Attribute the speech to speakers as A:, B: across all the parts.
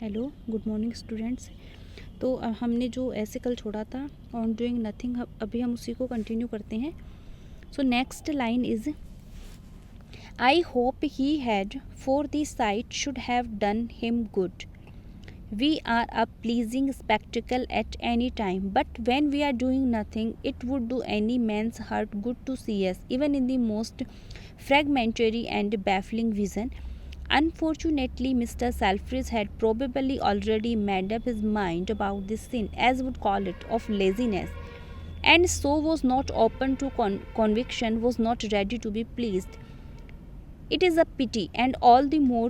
A: Hello, good morning students. तो हमने जो ऐसे कल छोड़ा था ऑन डूइंग नथिंग, अभी हम उसी को कंटिन्यू करते हैं। So next line is I hope he had for the site should have done him good. We are a pleasing spectacle at any time, but when we are doing nothing, it would do any man's heart good to see us, even in the most fragmentary and baffling vision. Unfortunately, Mr. Selfridge had probably already made up his mind about this sin, as would call it, of laziness, and so was not open to conviction, was not ready to be pleased. It is a pity, and all the more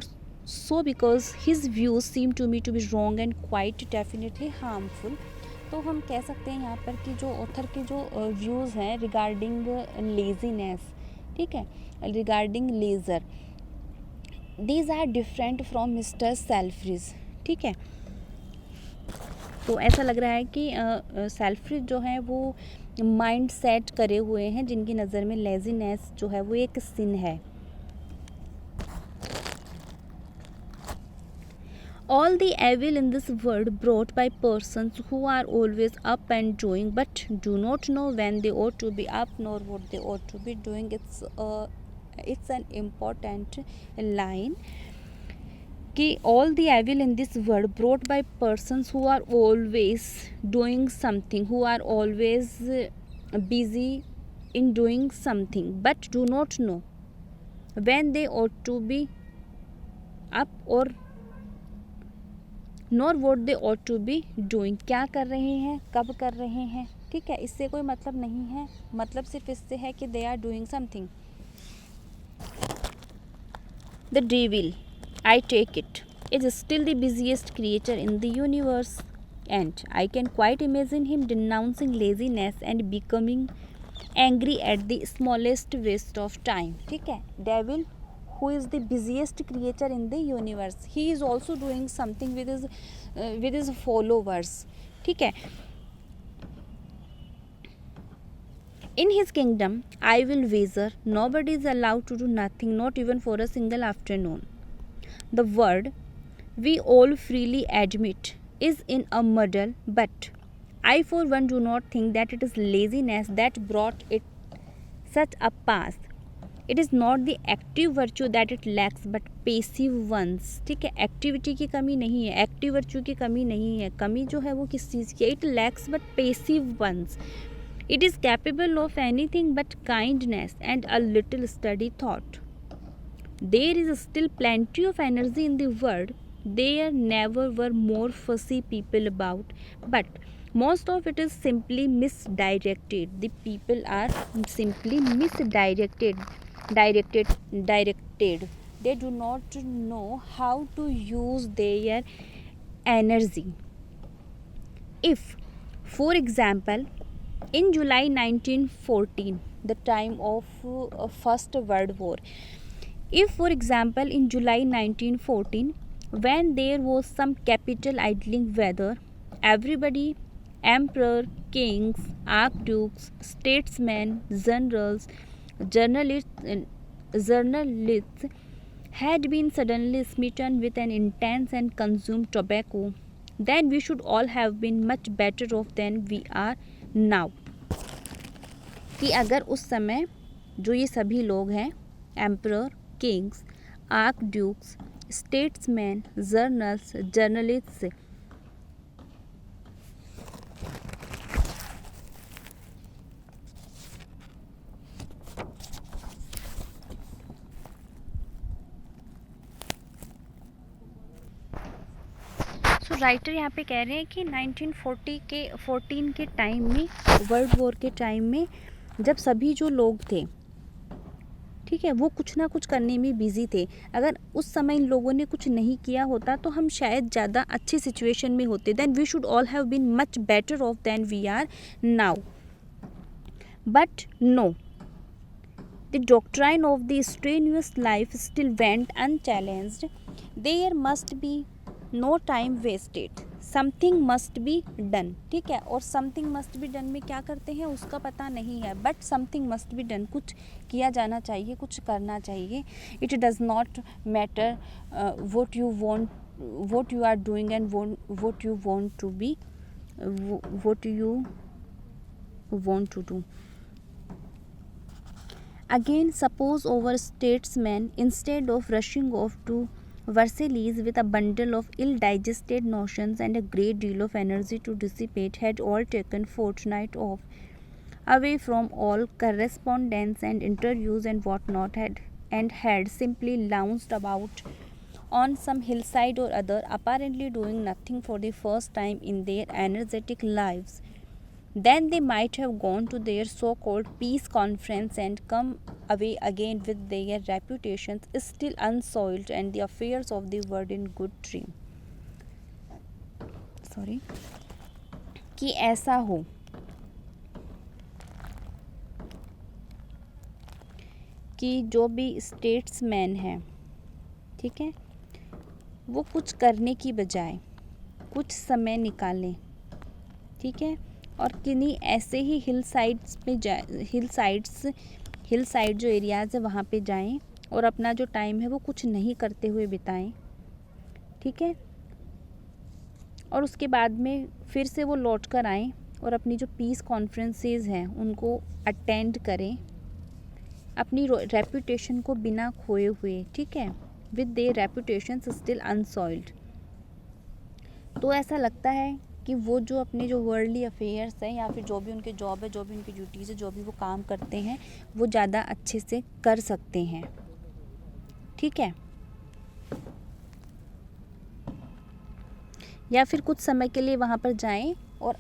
A: so because his views seem to me to be wrong and quite definitely harmful. तो हम कह सकते हैं यहाँ पर कि जो author के जो व्यूज़ हैं रिगार्डिंग लेजीनेस, ठीक है, regarding leisure, these are different from mister Selfridge, ठीक है। तो ऐसा लग रहा है कि सेल्फ्रिज जो है वो माइंड सेट करे हुए हैं, जिनकी नज़र में लेजीनेस जो है वो एक सिन है। All the evil in this world brought by persons who are always up and doing, but do not know when they ought to be up nor what they ought to be doing. It's an important line कि all the evil in this world brought by persons who are always doing something, who are always busy in doing something, but do not know when they ought to be up or nor what they ought to be doing, क्या कर रहे हैं, कब कर रहे हैं, ठीक है। इससे कोई मतलब नहीं है, मतलब सिर्फ इससे है कि they are doing something. The devil, I take it, is still the busiest creature in the universe, and I can quite imagine him denouncing laziness and becoming angry at the smallest waste of time, ठीक है। Devil who is the busiest creature in the universe, he is also doing something with his followers, ठीक है। In his kingdom I will wager nobody is allowed to do nothing, not even for a single afternoon. The word we all freely admit is in a muddle, but I for one do not think that it is laziness that brought it such a pass. It is not the active virtue that it lacks but passive ones, ठीक है। Activity की कमी नहीं है, active virtue की कमी नहीं है, कमी जो है वो किस चीज़ की है, it lacks but passive ones. It is capable of anything but kindness and a little study thought. There is still plenty of energy in the world, there never were more fussy people about, but most of it is simply misdirected. The people are simply misdirected, directed. They do not know how to use their energy. If, for example, in July 1914, the time of First World War, if, for example, in July 1914, when there was some capital idling weather, everybody, emperor, kings, archdukes, statesmen, generals, journalists had been suddenly smitten with an intense and consumed tobacco, then we should all have been much better off than we are now. कि अगर उस समय जो ये सभी लोग हैं, emperor, kings, archdukes, statesmen, journalists, writer यहाँ पे कह रहे हैं कि 1914 के टाइम में, वर्ल्ड वॉर के टाइम में, जब सभी जो लोग थे, ठीक है, वो कुछ ना कुछ करने में बिजी थे। अगर उस समय इन लोगों ने कुछ नहीं किया होता तो हम शायद ज़्यादा अच्छी सिचुएशन में होते। Then we should all have been much better off than we are now, but no, the doctrine of the strenuous life still went unchallenged. There must be no time wasted, something must be done, ठीक है। और something must be done में क्या करते हैं उसका पता नहीं है, but something must be done, कुछ किया जाना चाहिए, कुछ करना चाहिए। It does not matter what you want what you are doing and what you want to be, what you want to do. Again, suppose our statesman, instead of rushing off to Versailles with a bundle of ill-digested notions and a great deal of energy to dissipate, had all taken fortnight off, away from all correspondence and interviews and whatnot, and had simply lounged about on some hillside or other, apparently doing nothing for the first time in their energetic lives. Then they might have gone to their so-called peace conference and come away again with their reputations still unsoiled and the affairs of the world in good trim. कि ऐसा हो कि जो भी statesman है, ठीक है, वो कुछ करने की बजाय कुछ समय निकालें, ठीक है, और किन्हीं ऐसे ही हिल साइड जो एरियाज़ है वहाँ पे जाएं और अपना जो टाइम है वो कुछ नहीं करते हुए बिताएं, ठीक है, और उसके बाद में फिर से वो लौट कर आएँ और अपनी जो पीस कॉन्फ्रेंसेस हैं उनको अटेंड करें, अपनी रेपुटेशन को बिना खोए हुए, ठीक है, विद देयर रेपुटेशन स्टिल अनसॉइल्ड। तो ऐसा लगता है कि वो जो अपने जो वर्ल्डली अफेयर्स हैं या फिर जो भी उनके जॉब है, जो भी उनकी ड्यूटीज़ है, जो भी वो काम करते हैं, वो ज़्यादा अच्छे से कर सकते हैं, ठीक है, या फिर कुछ समय के लिए वहाँ पर जाएं और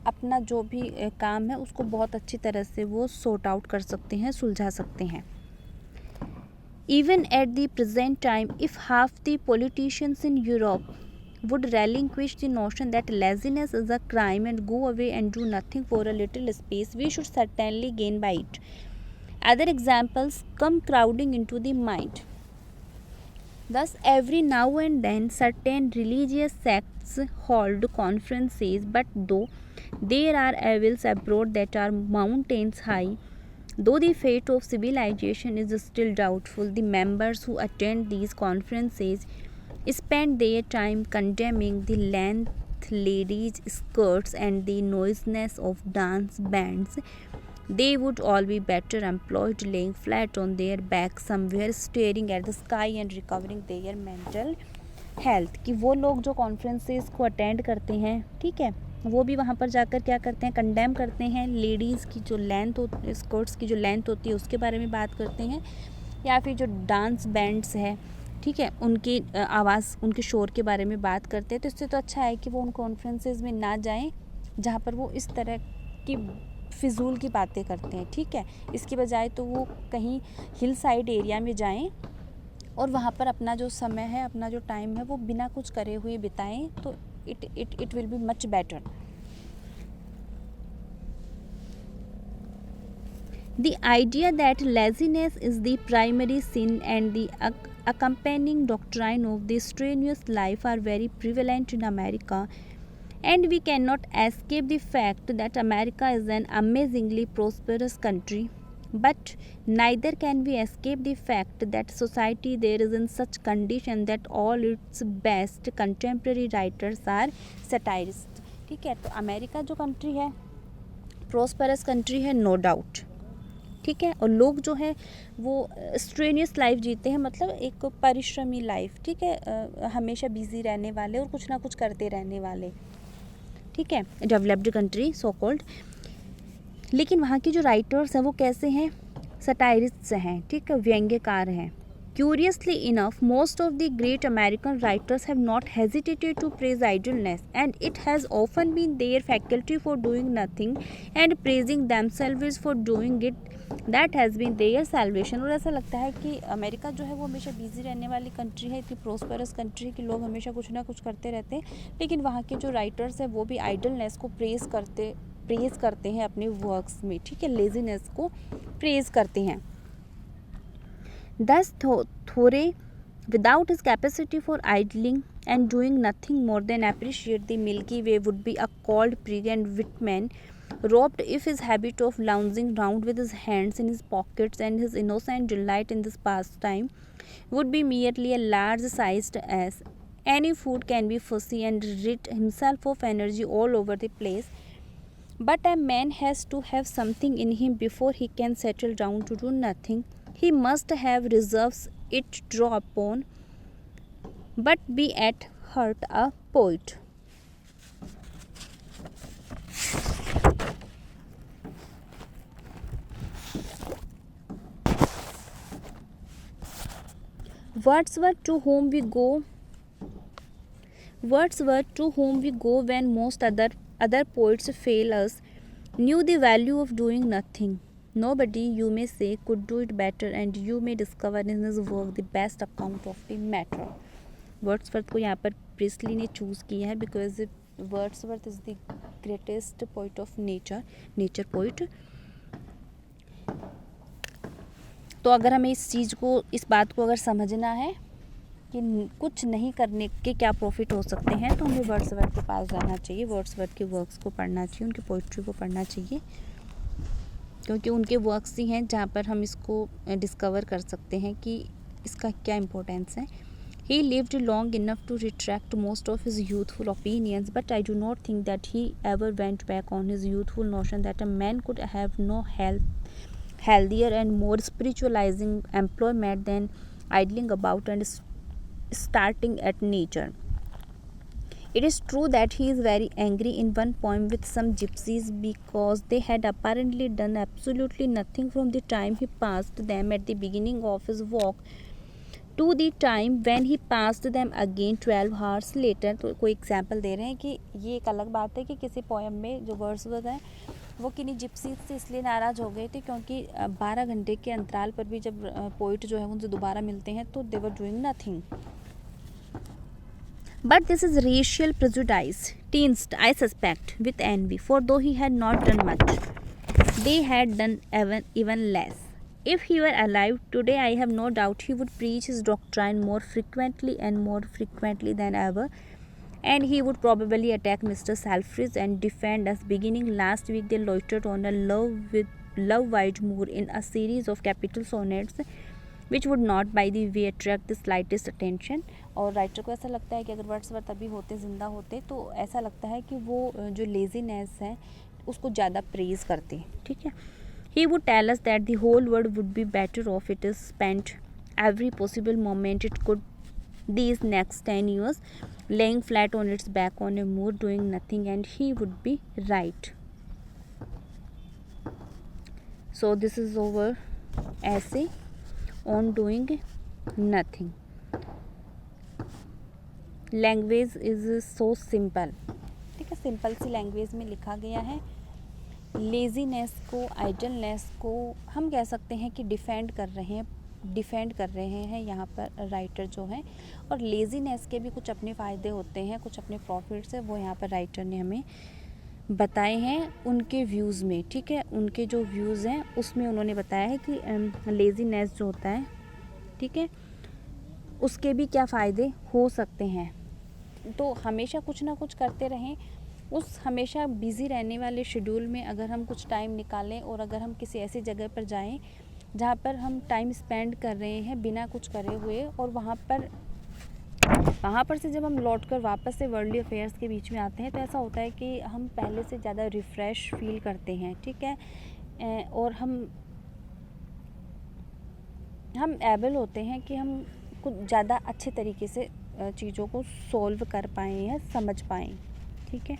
A: अपना जो भी काम है उसको बहुत अच्छी तरह से वो सॉर्ट आउट कर सकते हैं, सुलझा सकते हैं। Even at the present time, if half the politicians in Europe would relinquish the notion that laziness is a crime and go away and do nothing for a little space, we should certainly gain by it. Other examples come crowding into the mind. Thus, every now and then, certain religious sects hold conferences, but though there are evils abroad that are mountains high, though the fate of civilization is still doubtful, the members who attend these conferences spend their time condemning the length ladies' skirts and the noisiness of dance bands. They would all be better employed laying flat on their backs somewhere, staring at the sky and recovering their mental health. कि वो लोग जो conferences को attend करते हैं, ठीक है, वो भी वहाँ पर जाकर क्या करते हैं, कंडेम करते हैं लेडीज़ की जो लेंथ होती, स्कर्ट्स की जो लेंथ होती है उसके बारे में बात करते हैं, या फिर जो डांस बैंड्स है, ठीक है, उनकी आवाज़, उनके शोर के बारे में बात करते हैं। तो इससे तो अच्छा है कि वो उन कॉन्फ्रेंसेस में ना जाएं जहाँ पर वो इस तरह की फिजूल की बातें करते हैं, ठीक है, इसकी बजाय तो वो कहीं हिल साइड एरिया में जाएं और वहाँ पर अपना जो समय है, अपना जो टाइम है वो बिना कुछ करे हुए बिताएं, तो it will be much better. The idea that laziness is the primary sin and the accompanying doctrine of the strenuous life are very prevalent in America, and we cannot escape the fact that America is an amazingly prosperous country. But neither can we escape the fact that society there is in such condition that all its best contemporary writers are satirists, ठीक है। तो America जो country है prosperous country है, no doubt, ठीक है, और लोग जो है वो स्ट्रेनियस लाइफ जीते हैं, मतलब एक परिश्रमी लाइफ, ठीक है, हमेशा बिजी रहने वाले और कुछ ना कुछ करते रहने वाले, ठीक है, डेवलप्ड कंट्री सो कॉल्ड। लेकिन वहाँ के जो राइटर्स हैं वो कैसे हैं, सटायरिस्ट्स हैं, ठीक है, व्यंग्यकार हैं। Curiously enough, most of the great American writers have not hesitated to praise idleness, and it has often been their faculty for doing nothing and praising themselves for doing it that has been their salvation. और ऐसा लगता है कि America जो है वो हमेशा busy रहने वाली कंट्री है, इतनी प्रोस्परस कंट्री है कि लोग हमेशा कुछ ना कुछ करते रहते हैं, लेकिन वहाँ के जो राइटर्स हैं वो भी आइडलनेस को प्रेज़ करते हैं अपने वर्क्स में, ठीक है, लेजीनेस को प्रेज़ करते हैं। Thus, Thoreau, without his capacity for idling and doing nothing more than appreciate the Milky Way, would be a called prig and Whitman, robbed if his habit of lounging round with his hands in his pockets and his innocent delight in this pastime would be merely a large-sized ass, Any food can be fussy and rid himself of energy all over the place. But a man has to have something in him before he can settle down to do nothing. He must have reserves it draw upon, but be at heart a poet. Wordsworth, to whom we go when most other poets fail us, knew the value of doing nothing. Nobody, you may say, could do it better, and you may discover in his work the best account of the matter. Wordsworth को यहाँ पर priestly ने choose किया है because Wordsworth is the greatest poet of nature poet. तो अगर हमें इस बात को अगर समझना है कि कुछ नहीं करने के क्या प्रॉफिट हो सकते हैं, तो हमें वर्ड्सवर्थ के पास जाना चाहिए, वर्ड्सवर्थ के वर्क्स को पढ़ना चाहिए, उनकी पोइट्री को पढ़ना चाहिए, क्योंकि उनके वर्क्स ही हैं जहाँ पर हम इसको डिस्कवर कर सकते हैं कि इसका क्या इम्पोर्टेंस है. He lived long enough to retract most of his youthful opinions, but I do not think that he ever went back on his youthful notion that a man could have no healthier and more spiritualizing employment than idling about and starting at nature. It is true that he is very angry in one poem with some gypsies because they had apparently done absolutely nothing from the time he passed them at the beginning of his walk to the time when he passed them again 12 hours later. तो कोई example दे रहे हैं कि ये एक अलग बात है कि किसी पोएम में जो वर्ड्सवर्थ हैं वो किन्हीं जिप्सीज से इसलिए नाराज़ हो गए थे क्योंकि 12 घंटे के अंतराल पर भी जब पोइट जो है उनसे दोबारा मिलते हैं तो they were doing nothing. But this is racial prejudice, tinged, I suspect, with envy, for though he had not done much, they had done even less. If he were alive today, I have no doubt he would preach his doctrine more frequently than ever, and he would probably attack Mr. Selfridge and defend us. Beginning last week, they loitered on a love-wide moor in a series of capital sonnets, which would not, by the way, attract the slightest attention. और writer को ऐसा लगता है कि अगर Wordsworth अभी होते, ज़िंदा होते, तो ऐसा लगता है कि वो जो लेजीनेस है उसको ज़्यादा प्रेज़ करते. ठीक है. He would tell us that the whole world would be better off it is spent every possible moment it could these next 10 years laying flat on its back on a moor doing nothing, and he would be right. So this is our essay on doing nothing. Language is so simple. ठीक है, simple सी language में लिखा गया है. Laziness को, idleness को हम कह सकते हैं कि डिफेंड कर रहे हैं यहाँ पर राइटर जो हैं. और लेज़ीनेस के भी कुछ अपने फ़ायदे होते हैं, कुछ अपने प्रॉफिट्स हैं, वो यहाँ पर राइटर ने हमें बताए हैं उनके व्यूज़ में. ठीक है, उनके जो व्यूज़ हैं उसमें उन्होंने बताया है कि लेज़ीनेस जो होता है, ठीक है, उसके भी क्या फ़ायदे हो सकते हैं. तो हमेशा कुछ ना कुछ करते रहें. उस हमेशा बिज़ी रहने वाले शेड्यूल में अगर हम कुछ टाइम निकालें और अगर हम किसी ऐसी जगह पर जाएं जहाँ पर हम टाइम स्पेंड कर रहे हैं बिना कुछ करे हुए, और वहाँ पर से जब हम लौट कर वापस से वर्ल्डली अफेयर्स के बीच में आते हैं तो ऐसा होता है कि हम पहले से ज़्यादा रिफ़्रेश फील करते हैं. ठीक है, और हम एबल होते हैं कि हम कुछ ज़्यादा अच्छे तरीके से चीज़ों को सॉल्व कर पाएँ या समझ पाएँ. ठीक है.